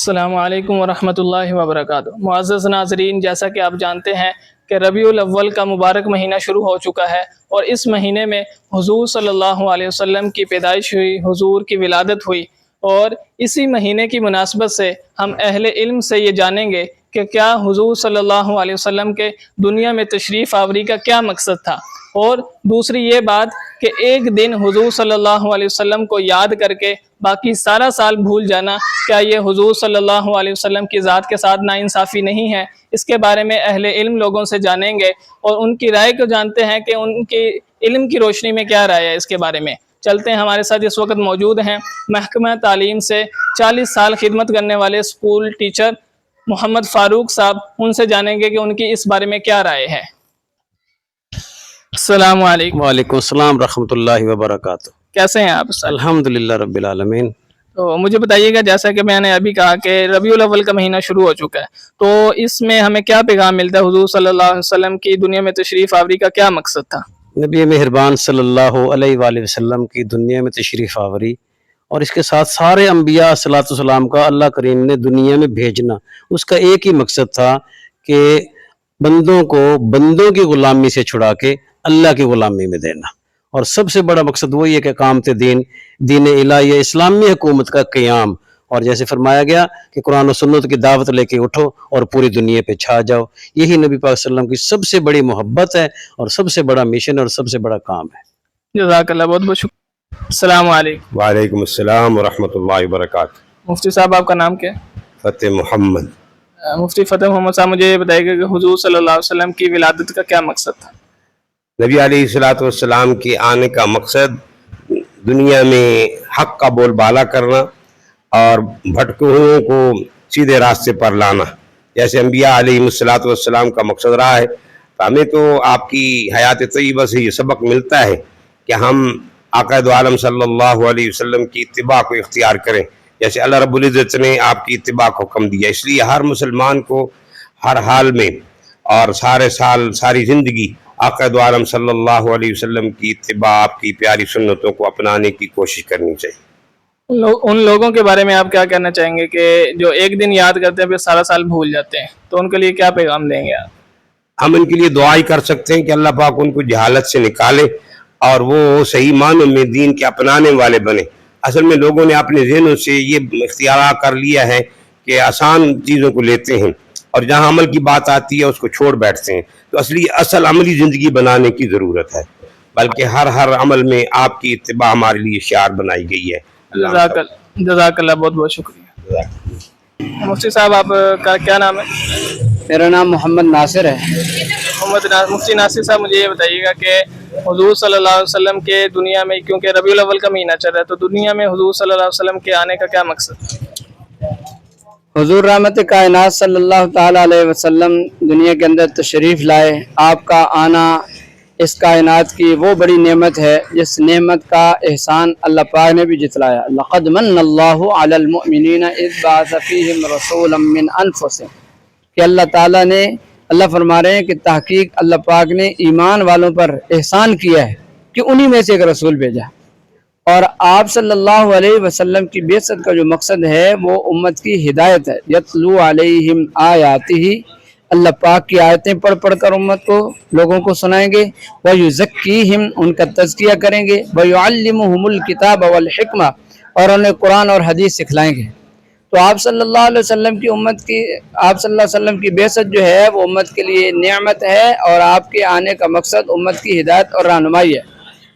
السلام علیکم ورحمۃ اللہ وبرکاتہ۔ معزز ناظرین، جیسا کہ آپ جانتے ہیں کہ ربیع الاول کا مبارک مہینہ شروع ہو چکا ہے، اور اس مہینے میں حضور صلی اللہ علیہ وسلم کی پیدائش ہوئی، حضور کی ولادت ہوئی، اور اسی مہینے کی مناسبت سے ہم اہل علم سے یہ جانیں گے کہ کیا حضور صلی اللہ علیہ وسلم کے دنیا میں تشریف آوری کا کیا مقصد تھا، اور دوسری یہ بات کہ ایک دن حضور صلی اللہ علیہ وسلم کو یاد کر کے باقی سارا سال بھول جانا، کیا یہ حضور صلی اللہ علیہ وسلم کی ذات کے ساتھ ناانصافی نہیں ہے؟ اس کے بارے میں اہل علم لوگوں سے جانیں گے اور ان کی رائے کو جانتے ہیں کہ ان کی علم کی روشنی میں کیا رائے ہے اس کے بارے میں۔ چلتے ہیں، ہمارے ساتھ اس وقت موجود ہیں محکمہ تعلیم سے 40 سال خدمت کرنے والے اسکول ٹیچر محمد فاروق صاحب، ان سے جانیں گے کہ ان کی اس بارے میں کیا رائے ہے۔ السلام علیکم۔ وعلیکم السلام ورحمۃ اللہ وبرکاتہ۔ کیسے ہیں آپ؟ الحمدللہ رب العالمین۔ تو مجھے بتائیے گا، جیسا کہ میں نے ابھی کہا کہ ربیع الاول کا مہینہ شروع ہو چکا ہے، تو اس میں ہمیں کیا پیغام ملتا ہے؟ حضور صلی اللہ علیہ وسلم کی دنیا میں تشریف آوری کا کیا مقصد تھا؟ نبی مہربان صلی اللہ علیہ وآلہ وسلم کی دنیا میں تشریف آوری، اور اس کے ساتھ سارے انبیاء صلی اللہ علیہ وسلم کا اللہ کریم نے دنیا میں بھیجنا، اس کا ایک ہی مقصد تھا کہ بندوں کو بندوں کی غلامی سے چھڑا کے اللہ کی غلامی میں دینا، اور سب سے بڑا مقصد وہی ہے کہ اقامت دین الہی اسلامی حکومت کا قیام، اور جیسے فرمایا گیا کہ قرآن و سنت کی دعوت لے کے اٹھو اور پوری دنیا پہ چھا جاؤ۔ یہی نبی پاک صلی اللہ علیہ وسلم کی سب سے بڑی محبت ہے اور سب سے بڑا مشن اور سب سے بڑا کام ہے۔ جزاک اللہ، بہت بہت شکریہ۔ السلام علیکم۔ وعلیکم السلام ورحمۃ اللہ وبرکاتہ۔ مفتی صاحب، آپ کا نام کیا ہے؟ فتح محمد۔ مفتی فتح محمد صاحب، مجھے یہ بتائیے گا کہ حضور صلی اللہ علیہ وسلم کی ولادت کا کیا مقصد تھا؟ نبی علیہ الصلوۃ والسلام کے آنے کا مقصد دنیا میں حق کا بول بالا کرنا اور بھٹکوں کو سیدھے راستے پر لانا، جیسے انبیاء علیہ الصلوۃ والسلام کا مقصد رہا ہے۔ تو ہمیں تو آپ کی حیات طیبہ سے یہ سبق ملتا ہے کہ ہم آقا دو عالم صلی اللہ علیہ وسلم کی اتباع کو اختیار کریں، جیسے اللہ رب العزت نے آپ کی اتباع کو حکم دیا۔ اس لیے ہر مسلمان کو ہر حال میں اور سارے سال ساری زندگی آقا دو عالم صلی اللہ علیہ وسلم کی اتباع، آپ کی پیاری سنتوں کو اپنانے کی کوشش کرنی چاہیے۔ ان لوگوں کے بارے میں آپ کیا کہنا چاہیں گے کہ جو ایک دن یاد کرتے ہیں پھر سارا سال بھول جاتے ہیں، تو ان کے لیے کیا پیغام دیں گے آپ؟ ہم ان کے لیے دعا ہی کر سکتے ہیں کہ اللہ پاک ان کو جہالت سے نکالے اور وہ صحیح معنوں میں دین کے اپنانے والے بنے۔ اصل میں لوگوں نے اپنے ذہنوں سے یہ اختیار کر لیا ہے کہ آسان چیزوں کو لیتے ہیں اور جہاں عمل کی بات آتی ہے اس کو چھوڑ بیٹھتے ہیں۔ تو اصل عملی زندگی بنانے کی ضرورت ہے، بلکہ ہر عمل میں آپ کی اتباع ہمارے لیے شعار بنائی گئی ہے۔ جزاک اللہ، بہت بہت شکریہ۔ مفتی صاحب، آپ کا کیا نام ہے؟ میرا نام محمد ناصر ہے۔ مفتی ناصر صاحب، مجھے یہ بتائیے گا کہ حضور صلی اللہ علیہ وسلم کے دنیا میں، کیونکہ ربیع الاول کا مہینہ چل رہا ہے، تو دنیا میں حضور صلی اللہ علیہ وسلم کے آنے کا کیا مقصد؟ حضور رحمت کائنات صلی اللہ تعالیٰ علیہ وسلم دنیا کے اندر تشریف لائے۔ آپ کا آنا اس کائنات کی وہ بڑی نعمت ہے جس نعمت کا احسان اللہ پاک نے بھی جتلایا۔ لقد من اللہ علی المؤمنین اذ بعث فیہم رسولا من انفسہم، کہ اللہ تعالیٰ نے، اللہ فرما رہے ہیں کہ تحقیق اللہ پاک نے ایمان والوں پر احسان کیا ہے کہ انہی میں سے ایک رسول بھیجا، اور آپ صلی اللہ علیہ وسلم کی بعثت کا جو مقصد ہے وہ امت کی ہدایت ہے۔ یتلو علیہم آیاتہ، اللہ پاک کی آیتیں پڑھ پڑھ کر امت کو، لوگوں کو سنائیں گے۔ وَيُزَكِّيهِمْ، ان کا تزکیہ کریں گے۔ وَيُعَلِّمُهُمُ الْكِتَابَ وَالْحِكْمَةَ، اور انہیں قرآن اور حدیث سکھلائیں گے۔ تو آپ صلی اللہ علیہ وسلم کی آپ صلی اللہ علیہ وسلم کی بعثت جو ہے وہ امت کے لیے نعمت ہے، اور آپ کے آنے کا مقصد امت کی ہدایت اور رہنمائی ہے۔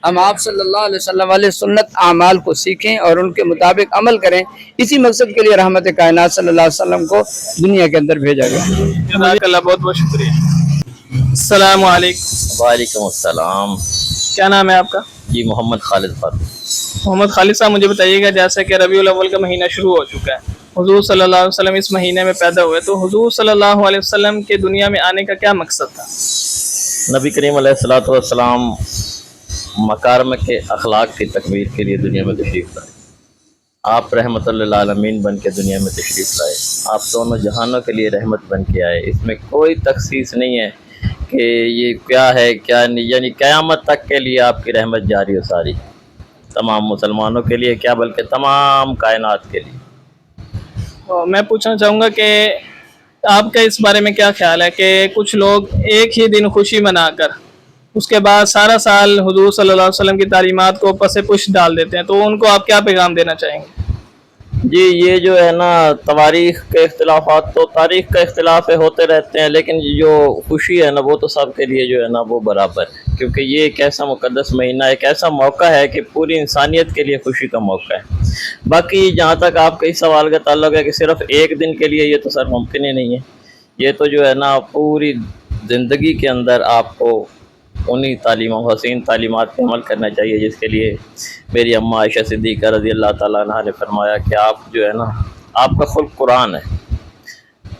ہم آپ صلی اللہ علیہ وسلم والے سنت اعمال کو سیکھیں اور ان کے مطابق عمل کریں، اسی مقصد کے لیے رحمت کائنات صلی اللہ علیہ وسلم کو دنیا کے اندر بھیجا گیا۔ جزاک اللہ، بہت بہت شکریہ۔ السلام علیکم۔ وعلیکم السلام۔ کیا نام ہے آپ کا؟ جی، محمد خالد فاروق۔ محمد خالد صاحب، مجھے بتائیے گا، جیسے کہ ربیع الاول کا مہینہ شروع ہو چکا ہے، حضور صلی اللہ علیہ وسلم اس مہینے میں پیدا ہوئے، تو حضور صلی اللہ علیہ وسلم کے دنیا میں آنے کا کیا مقصد تھا؟ نبی کریم علیہ الصلوۃ والسلام مکارم کے اخلاق کی تکمیل کے لیے دنیا میں تشریف لائے۔ آپ رحمت للعالمین بن کے دنیا میں تشریف لائے، آپ دونوں جہانوں کے لیے رحمت بن کے آئے۔ اس میں کوئی تخصیص نہیں ہے کہ یہ کیا ہے کیا نہیں، یعنی قیامت تک کے لیے آپ کی رحمت جاری و ساری، تمام مسلمانوں کے لیے کیا بلکہ تمام کائنات کے لیے۔ تو میں پوچھنا چاہوں گا کہ آپ کا اس بارے میں کیا خیال ہے کہ کچھ لوگ ایک ہی دن خوشی منا کر اس کے بعد سارا سال حضور صلی اللہ علیہ وسلم کی تعلیمات کو پس پش ڈال دیتے ہیں، تو ان کو آپ کیا پیغام دینا چاہیں گے؟ جی یہ جو ہے نا تواریخ کے اختلافات تو تاریخ کا اختلاف ہوتے رہتے ہیں، لیکن جو خوشی ہے نا وہ تو سب کے لیے جو ہے نا وہ برابر ہے، کیونکہ یہ ایک ایسا مقدس مہینہ، ایک ایسا موقع ہے کہ پوری انسانیت کے لیے خوشی کا موقع ہے۔ باقی جہاں تک آپ کے اس سوال کا تعلق ہے کہ صرف ایک دن کے لیے، یہ تو سر ممکن ہی نہیں ہے۔ یہ تو جو ہے نا پوری زندگی کے اندر آپ کو انہی حسین تعلیمات پہ عمل کرنا چاہیے، جس کے لیے میری اماں عائشہ صدیقہ رضی اللہ تعالیٰ عنہ نے فرمایا کہ آپ جو ہے نا آپ کا خلق قرآن ہے،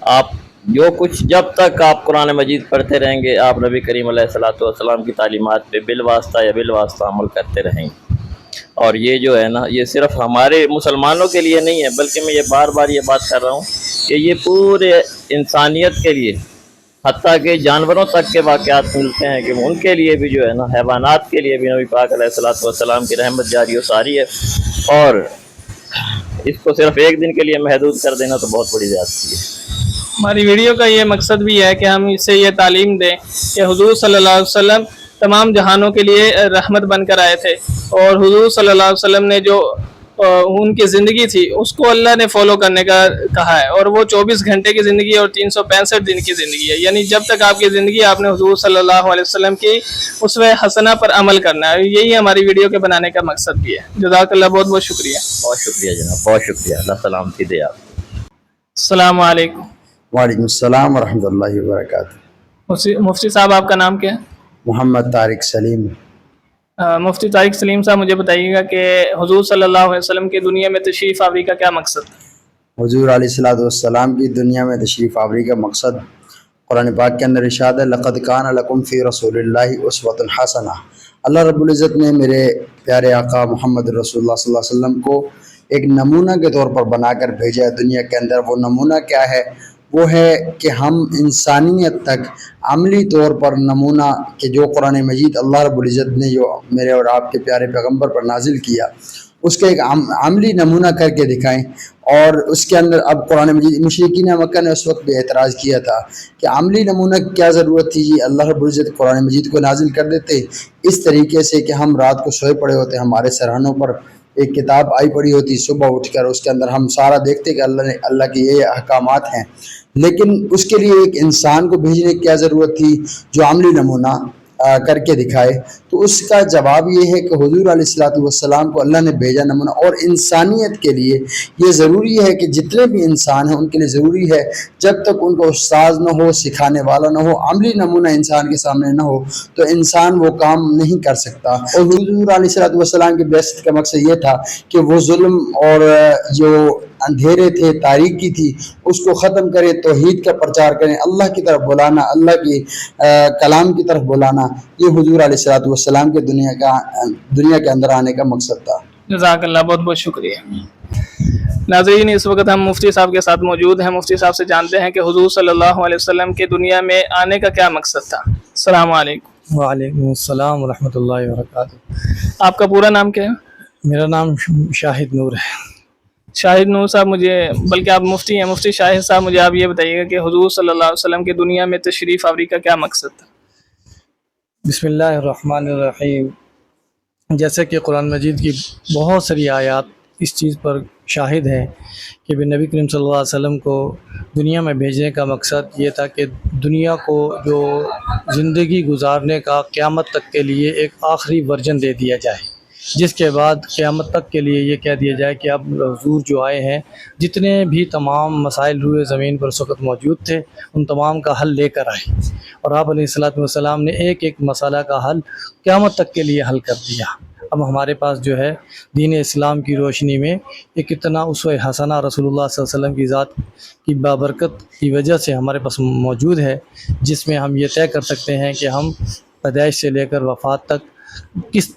آپ جو کچھ جب تک آپ قرآن مجید پڑھتے رہیں گے آپ نبی کریم علیہ الصلوۃ والسلام کی تعلیمات پہ بالواسطہ یا بالواسطہ عمل کرتے رہیں گے۔ اور یہ جو ہے نا یہ صرف ہمارے مسلمانوں کے لیے نہیں ہے، بلکہ میں یہ بار بار یہ بات کر رہا ہوں کہ یہ پورے انسانیت کے لیے، حتیٰ کہ جانوروں تک کے واقعات ملتے ہیں کہ ان کے لیے بھی جو ہے نا حیوانات کے لیے بھی نبی پاک علیہ الصلوۃ والسلام کی رحمت جاری و ساری ہے، اور اس کو صرف ایک دن کے لیے محدود کر دینا تو بہت بڑی زیادتی ہے۔ ہماری ویڈیو کا یہ مقصد بھی ہے کہ ہم اس سے یہ تعلیم دیں کہ حضور صلی اللہ علیہ وسلم تمام جہانوں کے لیے رحمت بن کر آئے تھے، اور حضور صلی اللہ علیہ وسلم نے جو ان کی زندگی تھی اس کو اللہ نے فالو کرنے کا کہا ہے، اور وہ 24 گھنٹے کی زندگی اور 365 دن کی زندگی ہے، یعنی جب تک آپ کی زندگی آپ نے حضور صلی اللہ علیہ وسلم کی اسوہ حسنہ پر عمل کرنا ہے۔ یہی ہماری ویڈیو کے بنانے کا مقصد بھی ہے۔ جزاک اللہ، بہت بہت شکریہ۔ بہت شکریہ جناب، بہت شکریہ، اللہ سلامتی دے آپ۔ السلام علیکم۔ وعلیکم السلام ورحمۃ اللہ وبرکاتہ۔ مفتی صاحب آپ کا نام کیا ہے؟ محمد طارق سلیم۔ مفتی طارق سلیم صاحب مجھے بتائیے گا کہ حضور صلی اللہ علیہ وسلم کی دنیا میں تشریف آوری کا کیا مقصد ہے؟ حضور علیہ الصلوۃ والسلام کی دنیا میں تشریف آوری کا مقصد قرآن پاک کے اندر ارشاد ہے، لقد کان لکم فی رسول اللہ اسوۃ حسنہ۔ اللہ رب العزت نے میرے پیارے آقا محمد رسول اللہ صلی اللہ علیہ وسلم کو ایک نمونہ کے طور پر بنا کر بھیجا ہے دنیا کے اندر۔ وہ نمونہ کیا ہے؟ وہ ہے کہ ہم انسانیت تک عملی طور پر نمونہ کہ جو قرآن مجید اللہ رب العزت نے جو میرے اور آپ کے پیارے پیغمبر پر نازل کیا اس کا ایک عملی نمونہ کر کے دکھائیں۔ اور اس کے اندر اب قرآن مجید، مشرکین مکہ نے اس وقت بھی اعتراض کیا تھا کہ عملی نمونہ کی کیا ضرورت تھی جی، اللہ رب العزت قرآن مجید کو نازل کر دیتے اس طریقے سے کہ ہم رات کو سوئے پڑے ہوتے، ہمارے سرہانوں پر ایک کتاب آئی پڑی ہوتی، صبح اٹھ کر اس کے اندر ہم سارا دیکھتے کہ اللہ کے یہ احکامات ہیں، لیکن اس کے لیے ایک انسان کو بھیجنے کی کیا ضرورت تھی جو عملی نمونہ کر کے دکھائے؟ تو اس کا جواب یہ ہے کہ حضور علیہ الصلوۃ والسلام کو اللہ نے بھیجا نمونہ، اور انسانیت کے لیے یہ ضروری ہے کہ جتنے بھی انسان ہیں ان کے لیے ضروری ہے جب تک ان کو استاذ نہ ہو، سکھانے والا نہ ہو، عملی نمونہ انسان کے سامنے نہ ہو تو انسان وہ کام نہیں کر سکتا۔ اور حضور علیہ الصلوۃ والسلام کی بعثت کا مقصد یہ تھا کہ وہ ظلم اور جو اندھیرے تھے، تاریکی تھی، اس کو ختم کرے، توحید کا پرچار کریں، اللہ کی طرف بلانا، اللہ کی کلام کی طرف بلانا، یہ حضور علیہ الصلوۃ والسلام کے دنیا کے اندر آنے کا مقصد تھا۔ جزاک اللہ، بہت بہت شکریہ۔ ناظرین، اس وقت ہم مفتی صاحب کے ساتھ موجود ہیں۔ مفتی صاحب سے جانتے ہیں کہ حضور صلی اللہ علیہ وسلم کے دنیا میں آنے کا کیا مقصد تھا۔ السلام علیکم۔ وعلیکم السلام ورحمۃ اللہ وبرکاتہ۔ آپ کا پورا نام کیا ہے؟ میرا نام شاہد نور ہے۔ شاہد نور صاحب، مجھے بلکہ آپ مفتی ہیں، مفتی شاہد صاحب، مجھے آپ یہ بتائیے گا کہ حضور صلی اللہ علیہ وسلم کی دنیا میں تشریف آوری کا کیا مقصد تھا؟ بسم اللہ الرحمن الرحیم۔ جیسے کہ قرآن مجید کی بہت ساری آیات اس چیز پر شاہد ہیں کہ نبی کریم صلی اللہ علیہ وسلم کو دنیا میں بھیجنے کا مقصد یہ تھا کہ دنیا کو جو زندگی گزارنے کا قیامت تک کے لیے ایک آخری ورژن دے دیا جائے، جس کے بعد قیامت تک کے لیے یہ کہہ دیا جائے کہ اب حضور جو آئے ہیں، جتنے بھی تمام مسائل روئے زمین پر اس وقت موجود تھے ان تمام کا حل لے کر آئے، اور آپ علیہ الصلوۃ والسلام نے ایک ایک مسئلہ کا حل قیامت تک کے لیے حل کر دیا۔ اب ہمارے پاس جو ہے دین اسلام کی روشنی میں ایک اتنا اسوہ حسنہ رسول اللہ صلی اللہ علیہ وسلم کی ذات کی بابرکت کی وجہ سے ہمارے پاس موجود ہے، جس میں ہم یہ طے کر سکتے ہیں کہ ہم پیدائش سے لے کر وفات تک کس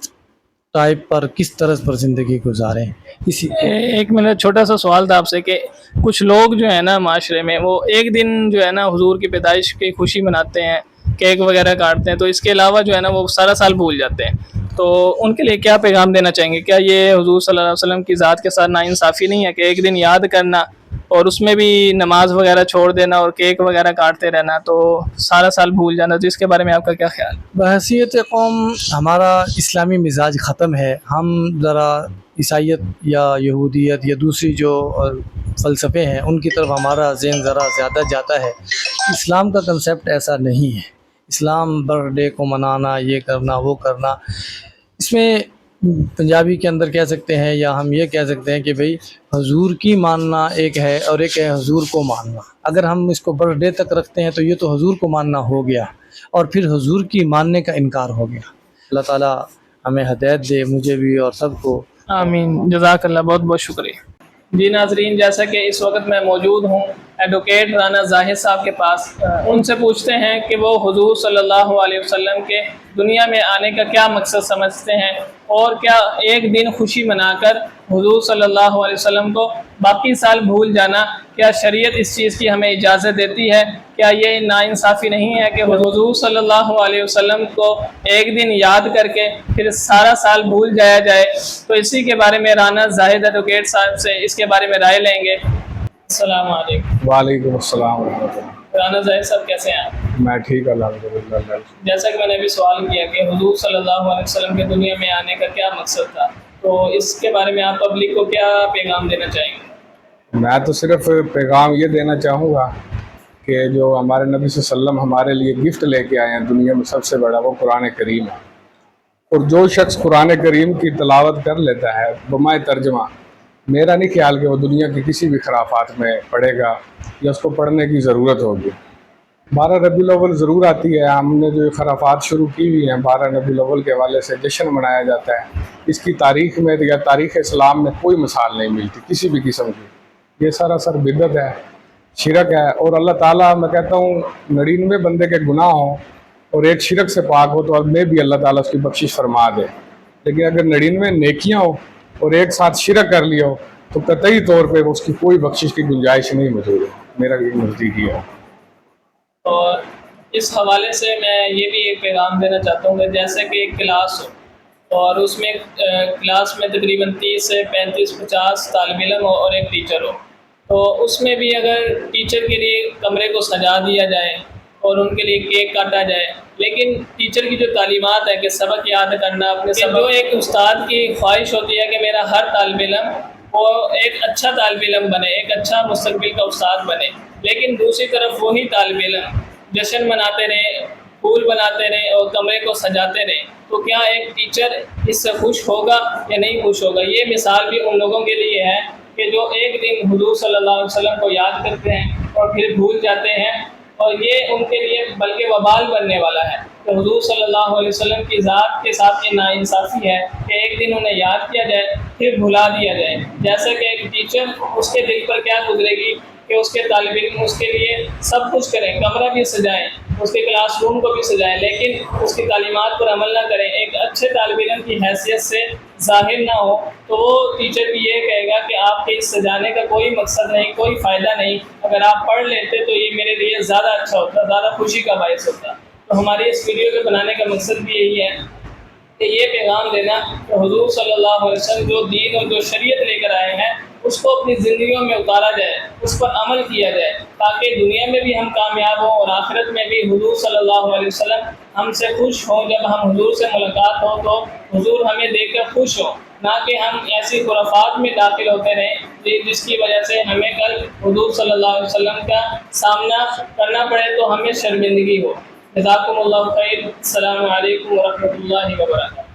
ٹائپ پر، کس طرز پر زندگی گزاریں۔ ایک میرا چھوٹا سا سوال تھا آپ سے کہ کچھ لوگ جو ہے نا معاشرے میں، وہ ایک دن جو ہے نا حضور کی پیدائش کی خوشی مناتے ہیں، کیک وغیرہ کاٹتے ہیں، تو اس کے علاوہ جو ہے نا وہ سارا سال بھول جاتے ہیں، تو ان کے لیے کیا پیغام دینا چاہیں گے؟ کیا یہ حضور صلی اللہ علیہ وسلم کی ذات کے ساتھ ناانصافی نہیں ہے کہ ایک دن یاد کرنا اور اس میں بھی نماز وغیرہ چھوڑ دینا اور کیک وغیرہ کاٹتے رہنا، تو سارا سال بھول جانا، تو اس کے بارے میں آپ کا کیا خیال؟ بحیثیت قوم ہمارا اسلامی مزاج ختم ہے، ہم ذرا عیسائیت یا یہودیت یا دوسری جو فلسفے ہیں ان کی طرف ہمارا ذہن ذرا زیادہ جاتا ہے۔ اسلام کا کنسیپٹ ایسا نہیں ہے۔ اسلام برتھ ڈے کو منانا، یہ کرنا وہ کرنا، اس میں پنجابی کے اندر کہہ سکتے ہیں یا ہم یہ کہہ سکتے ہیں کہ بھئی حضور کی ماننا ایک ہے اور ایک ہے حضور کو ماننا۔ اگر ہم اس کو برتھ ڈے تک رکھتے ہیں تو یہ تو حضور کو ماننا ہو گیا اور پھر حضور کی ماننے کا انکار ہو گیا۔ اللہ تعالیٰ ہمیں ہدایت دے، مجھے بھی اور سب کو۔ آمین، جزاک اللہ، بہت بہت شکریہ۔ جی ناظرین، جیسا کہ اس وقت میں موجود ہوں ایڈوکیٹ رانا زاہد صاحب کے پاس، ان سے پوچھتے ہیں کہ وہ حضور صلی اللہ علیہ وسلم کے دنیا میں آنے کا کیا مقصد سمجھتے ہیں، اور کیا ایک دن خوشی منا کر حضور صلی اللہ علیہ وسلم کو باقی سال بھول جانا، کیا شریعت اس چیز کی ہمیں اجازت دیتی ہے؟ کیا یہ ناانصافی نہیں ہے کہ حضور صلی اللہ علیہ وسلم کو ایک دن یاد کر کے پھر سارا سال بھول جایا جائے؟ تو اسی کے بارے میں رانا زاہد ایڈوکیٹ صاحب سے اس کے بارے میں رائے لیں گے۔ السلام علیکم۔ وعلیکم السلام ورحمۃ اللہ۔ رانا زاہد صاحب کیسے ہیں آپ؟ میں ٹھیک، الحمدللہ۔ جیسا کہ میں نے ابھی سوال کیا کہ حضور صلی اللہ علیہ وسلم کے دنیا میں آنے کا کیا مقصد تھا، تو اس کے بارے میں آپ پبلک کو کیا پیغام دینا چاہیں گے؟ میں تو صرف پیغام یہ دینا چاہوں گا کہ جو ہمارے نبی صلی اللہ علیہ وسلم ہمارے لیے گفٹ لے کے آئے ہیں دنیا میں، سب سے بڑا وہ قرآن کریم ہے، اور جو شخص قرآن کریم کی تلاوت کر لیتا ہے بمائے ترجمہ، میرا نہیں خیال کہ وہ دنیا کے کسی بھی خرافات میں پڑھے گا یا اس کو پڑھنے کی ضرورت ہوگی۔ 12 ربیع الاول ضرور آتی ہے، ہم نے جو خرافات شروع کی ہوئی ہیں 12 ربیع الاول کے حوالے سے جشن منایا جاتا ہے، اس کی تاریخ میں یا تاریخ اسلام میں کوئی مثال نہیں ملتی کسی بھی قسم کی۔ یہ سراسر بدعت ہے، شرک ہے، اور اللہ تعالیٰ، میں کہتا ہوں 99 بندے کے گناہ ہوں اور ایک شرک سے پاک ہو تو اب میں بھی اللہ تعالیٰ اس کی بخشش فرما دے، لیکن اگر 99 نیکیاں ہو اور ایک ساتھ شرک کر لیا ہو تو قطعی طور پہ اس کی کوئی بخشش کی گنجائش نہیں موجود ہے، میرا یہ نزدیک ہے۔ اور اس حوالے سے میں یہ بھی ایک پیغام دینا چاہتا ہوں کہ جیسے کہ ایک کلاس ہو اور اس میں کلاس میں تقریباً 30 سے 35-50 طالب علم ہو اور ایک ٹیچر ہو، تو اس میں بھی اگر ٹیچر کے لیے کمرے کو سجا دیا جائے اور ان کے لیے کیک کاٹا جائے، لیکن ٹیچر کی جو تعلیمات ہے کہ سبق یاد کرنا، اپنے جو ایک استاد کی خواہش ہوتی ہے کہ میرا ہر طالب علم وہ ایک اچھا طالب علم بنے، ایک اچھا مستقبل کا استاد بنے، لیکن دوسری طرف وہی طالب علم جشن مناتے رہے، پھول بناتے رہے اور کمرے کو سجاتے رہے، تو کیا ایک ٹیچر اس سے خوش ہوگا یا نہیں خوش ہوگا؟ یہ مثال بھی ان لوگوں کے لیے ہے کہ جو ایک دن حضور صلی اللہ علیہ وسلم کو یاد کرتے ہیں اور پھر بھول جاتے ہیں، اور یہ ان کے لیے بلکہ وبال بننے والا ہے کہ حضور صلی اللہ علیہ وسلم کی ذات کے ساتھ یہ ناانصافی ہے کہ ایک دن انہیں یاد کیا جائے پھر بھلا دیا جائے۔ جیسے کہ ایک ٹیچر، اس کے دل پر کیا گزرے گی کہ اس کے طالب علم اس کے لیے سب کچھ کریں، کمرہ بھی سجائیں، اس کے کلاس روم کو بھی سجائیں، لیکن اس کی تعلیمات پر عمل نہ کریں، ایک اچھے طالب علم کی حیثیت سے ظاہر نہ ہو، تو وہ ٹیچر بھی یہ کہے گا کہ آپ کے اس سجانے کا کوئی مقصد نہیں، کوئی فائدہ نہیں، اگر آپ پڑھ لیتے تو یہ میرے لیے زیادہ اچھا ہوتا، زیادہ خوشی کا باعث ہوتا۔ تو ہماری اس ویڈیو کے بنانے کا مقصد بھی یہی ہے کہ یہ پیغام دینا کہ حضور صلی اللہ علیہ وسلم جو دین اور جو شریعت لے کر آئے ہیں اس کو اپنی زندگیوں میں اتارا جائے، اس پر عمل کیا جائے، تاکہ دنیا میں بھی ہم کامیاب ہوں اور آخرت میں بھی حضور صلی اللہ علیہ وسلم ہم سے خوش ہوں۔ جب ہم حضور سے ملاقات ہو تو حضور ہمیں دیکھ کر خوش ہوں، نہ کہ ہم ایسی خرافات میں داخل ہوتے رہیں جس کی وجہ سے ہمیں کل حضور صلی اللہ علیہ وسلم کا سامنا کرنا پڑے تو ہمیں شرمندگی ہو۔ جزاکم اللہ خیر۔ السلام علیکم ورحمۃ اللہ وبرکاتہ۔